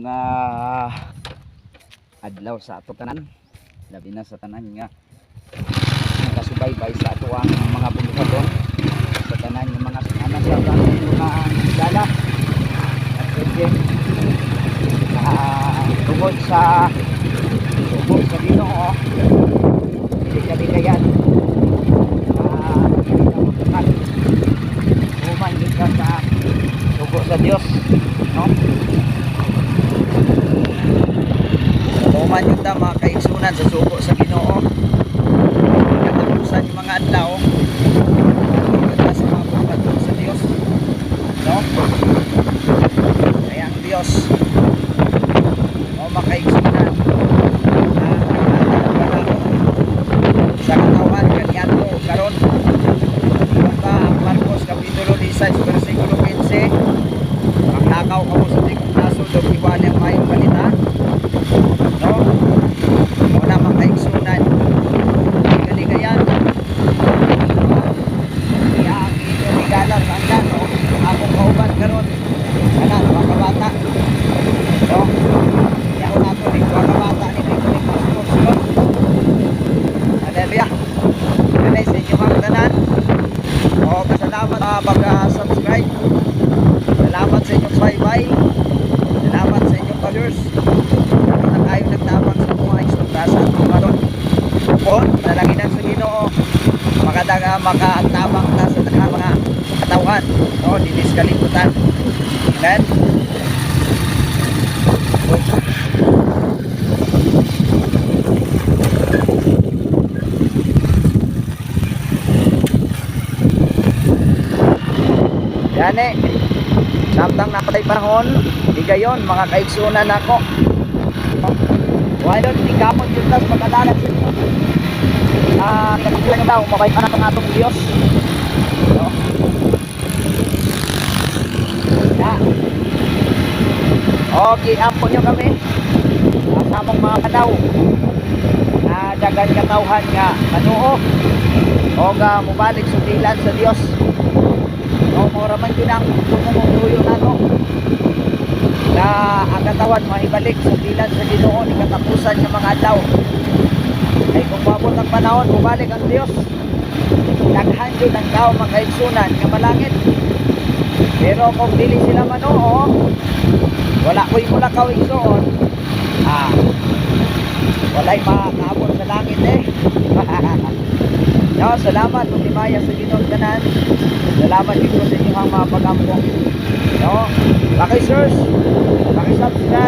mga adlaw sa ato tanan, labi na sa tanan nga nakasubaybay sa ato ang mga buluhaton, sa tanan ng mga anak sa mga dala at pwede tungod sa tungod sa Ginoo hindi kaligayan human ka sa tungod sa Dios, no? Human yung tama kaigsunan sa suko sa Ginoo katapusan yung mga adlaw at sa mga pagpatong sa Dios, no? Kaya ang Dios o makaigsunan sa katawan kanyanto karon basta ang Marcos Kapitulo 16 versikulo 15 magnakaw ka mo sa tingong nasod o iwan ang may balita, no? Wala makaigsunan kaligayan kaya ang ito ligalan sa andan, no? Akong kauban karon kanan mga kabata, no? Kaya ako nato dito mga kabata ni Nicolas Marcos, no? Hallelujah. Kanay sa inyo mga tanan o kasalamat sa pag-subscribe, salamat sa inyong bye-bye, salamat sa inyong followers. Kami na kayo nagtabang sa mga istorasa at mga karon upon nalaginan sa Ginoo makatabang na sa mga katawan, no? Dinis kalibutan. Amen. Yan eh, samtang napatay panahon, di gayon, mga kaigsunan ako. Why don't we come on yung tas pagkadalag sa inyo? Kapilan daw, mabay pa na itong atong Diyos. No? Yan. Okay, ampo nyo kami. Kasamang mga kadaw. Dagan katawhan nga, kanuo. O mubalik subilan sa Diyos. O moraman yun ang tumutuyo na no, na ang katawan maibalik sa bilan sa Ginoo ni katapusan ng mga adlaw. Ay kung mabot ang panahon bumalik ang Dios, daghan yun ang tao makaigsunan nga malangit. Pero kung dili sila manoo, wala ko'y mula kawigsoon, walay makaabot sa langit eh. No, salamat kung timaya sa Ginoo tanan. Salamat dito sa inyong mga pag-ampong. No, paki-search, paki-subscribe.